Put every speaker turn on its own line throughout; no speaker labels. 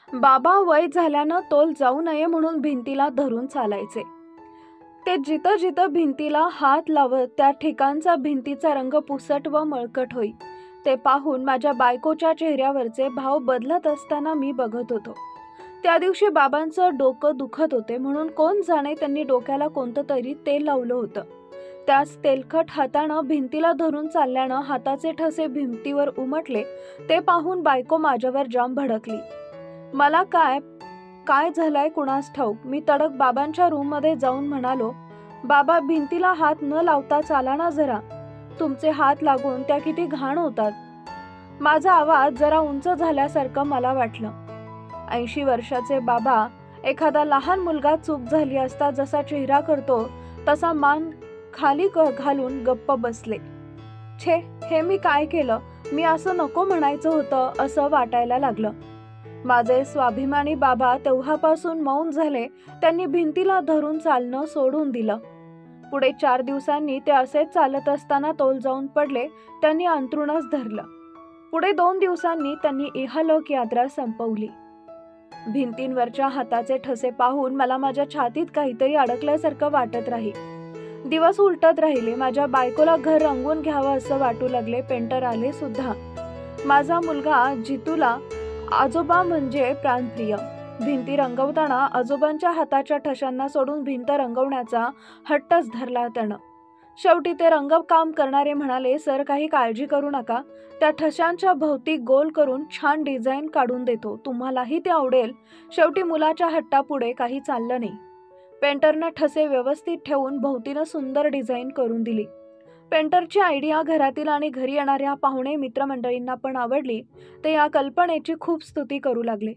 बाबा वय झाल्यानं तोल जाऊ नये म्हणून भिंतीला धरून चालायचे. ते जिथं जिथं भिंतीला हात लावत त्या ठिकाणचा भिंतीचा रंग पुसट व मळकट होई. ते पाहून माझ्या बायकोच्या चेहऱ्यावरचे भाव बदलत असताना मी बघत होतो. त्या दिवशी बाबांचं डोकं दुखत होते म्हणून कोण जाणे त्यांनी डोक्याला कोणतं तरी तेल लावलं होतं. त्याच तेलकट हातानं भिंतीला धरून चालल्यानं हाताचे ठसे भिंतीवर उमटले. ते पाहून बायको माझ्यावर जाम भडकली. मला काय झालंय कुणास ठाऊक. मी तडक बाबांच्या रूममध्ये जाऊन म्हणालो, बाबा भिंतीला हात न लावता चाला ना जरा. तुमचे हात लागून त्या किती घाण होतात. माझा आवाज जरा उंच झाल्यासारखं मला वाटलं. 80 वर्षाचे बाबा एखादा लहान मुलगा चूक झाली असता जसा चेहरा करतो तसा मान खाली घालून गप्प बसले. छे, हे मी काय केलं. मी असं नको म्हणायचं होतं असं वाटायला लागलं. माझे स्वाभिमानी बाबा तेव्हापासून मौन झाले. त्यांनी भिंतीला धरून चालणं सोडून दिलं. पुढे 4 दिवसांनी ते असेच चालत असताना तोल जाऊन पडले. त्यांनी अंथरुणच धरलं. पुढे 2 दिवसांनी त्यांनी इहलोक यात्रा संपवली. भिंतींवरच्या हाताचे ठसे पाहून मला माझ्या छातीत काहीतरी अडकल्यासारखं वाटत राहील. दिवस उलटत राहिले. माझ्या बायकोला घर रंगवून घ्यावं असं वाटू लागले. पेंटर आले सुद्धा. माझा मुलगा जितूला आजोबा म्हणजे प्राणप्रिय. भिंती रंगवताना आजोबांच्या हाताच्या ठशांना सोडून भिंत रंगवण्याचा हट्टच धरला त्यानं. शेवटी ते रंगकाम करणारे म्हणाले, सर काही काळजी करू नका, त्या ठशांच्या भोवती गोल करून छान डिझाईन काढून देतो, तुम्हालाही ते आवडेल. शेवटी मुलाच्या हट्टापुढे काही चाललं नाही. पेंटरनं ठसे व्यवस्थित ठेवून भोवतीनं सुंदर डिझाईन करून दिली. पेंटरची आयडिया घरातील आणि घरी येणाऱ्या पाहुणे मित्रमंडळींना पण आवडली. ते या कल्पनेची खूप स्तुती करू लागले.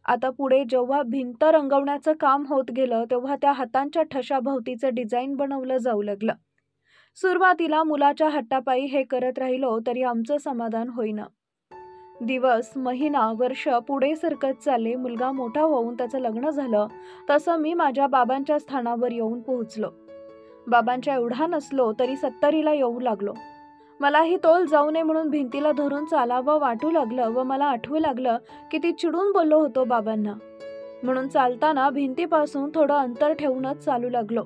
आता पुढे जेव्हा भिंत रंगवण्याचं काम होत गेलं तेव्हा त्या हातांच्या ठशाभोवतीचं डिझाईन बनवलं जाऊ लागलं. सुरुवातीला मुलाच्या हट्टापायी हे करत राहिलो तरी आमचं समाधान होईना. दिवस, महिना, वर्ष पुढे सरकत चालले. मुलगा मोठा होऊन त्याचं लग्न झालं. तसं मी माझ्या बाबांच्या स्थानावर येऊन पोहोचलो. बाबांच्या एवढा नसलो तरी 70ला येऊ लागलो. मलाही तोल जाऊ नये म्हणून भिंतीला धरून चालावं वाटू लागलं व मला आठवू लागलं किती चिडून बोललो होतो बाबांना. म्हणून चालताना भिंतीपासून थोडं अंतर ठेवूनच चालू लागलो.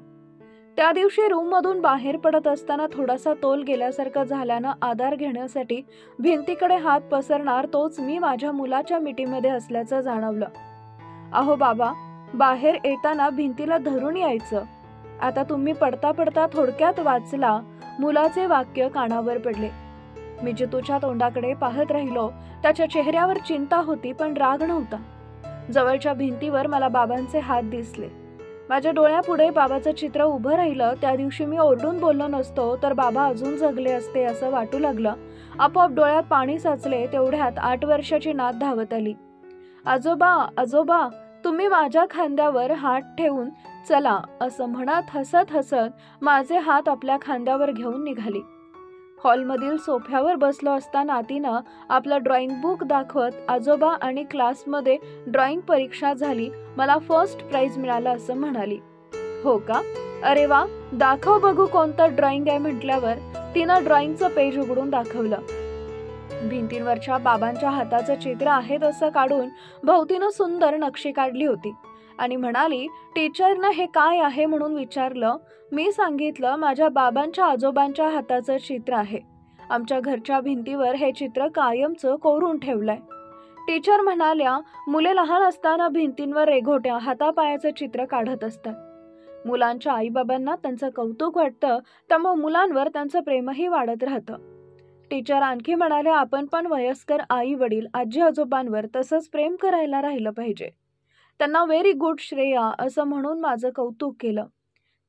त्या दिवशी रूममधून बाहेर पडत असताना थोडासा तोल गेल्यासारखं झाल्यानं आधार घेण्यासाठी भिंतीकडे हात पसरणार तोच मी माझ्या मुलाच्या मिठीमध्ये असल्याचं जाणवलं. अहो बाबा, बाहेर येताना भिंतीला धरून यायचं. आता तुम्ही पडता पडता थोडक्यात वाचला. मुलाचे वाक्य कानावर पडले. मी जितूच्या तोंडाकडे पाहत राहिलो. त्याच्या चेहऱ्यावर चिंता होती पण राग नव्हता. जवळच्या भिंतीवर मला बाबांचे हात दिसले. माझ्या डोळ्यापुढे बाबाचं चित्र उभं राहिलं. त्या दिवशी मी ओरडून बोललो नसतो तर बाबा अजून जगले असते असं वाटू लागलं. आपोआप डोळ्यात पाणी साचले. तेवढ्यात 8 वर्षाची नात धावत आली. आजोबा, आजोबा, तुम्ही माझ्या खांद्यावर हात ठेवून चला असं म्हणत हसत हसत माझे हात आपल्या खांद्यावर घेऊन निघाली. हॉलमधील सोफ्यावर बसलो असता नातीनं आपलं ड्रॉइंग बुक दाखवत, आजोबा आणि क्लासमध्ये ड्रॉइंग परीक्षा झाली, मला फर्स्ट प्राइज मिळालं असं म्हणाली. हो का? अरे वा, दाखव बघू कोणतं ड्रॉइंग आहे म्हटल्यावर तिनं ड्रॉइंगचं पेज उघडून दाखवलं. भिंतींवरच्या बाबांच्या हाताचं चित्र आहे तसं काढून भोवतीनं सुंदर नक्षी काढली होती आणि म्हणाली, टीचरनं हे काय आहे म्हणून विचारलं. मी सांगितलं, माझ्या बाबांच्या आजोबांच्या हाताचं चित्र आहे. आमच्या घरच्या भिंतीवर हे चित्र कायमचं कोरून ठेवलंय. टीचर म्हणाल्या, मुले लहान असताना भिंतींवर रेघोट्या हातापायाचं चित्र काढत असतात. मुलांच्या आईबाबांना त्यांचं कौतुक वाटतं, त्यामुळे मुलांवर त्यांचं प्रेमही वाढत राहतं. टीचर आणखी म्हणाल्या, आपण पण वयस्कर आई वडील आजी आजोबांवर तसंच प्रेम करायला राहिलं पाहिजे. त्यांना व्हेरी गुड श्रेया असं म्हणून माझं कौतुक केलं.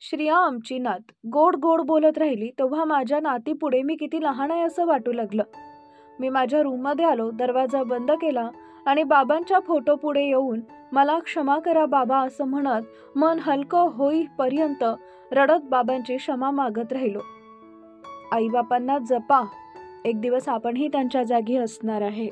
श्रेया आमची नात गोड गोड बोलत राहिली. तेव्हा माझ्या नातीपुढे मी किती लहान आहे असं वाटू लागलं. मी माझ्या रूममध्ये आलो, दरवाजा बंद केला आणि बाबांच्या फोटो पुढे येऊन मला क्षमा करा बाबा असं म्हणत मन हलकं होईपर्यंत रडत बाबांची क्षमा मागत राहिलो. आई बापांना जपा, एक दिवस आपणही त्यांच्या जागी असणार आहे.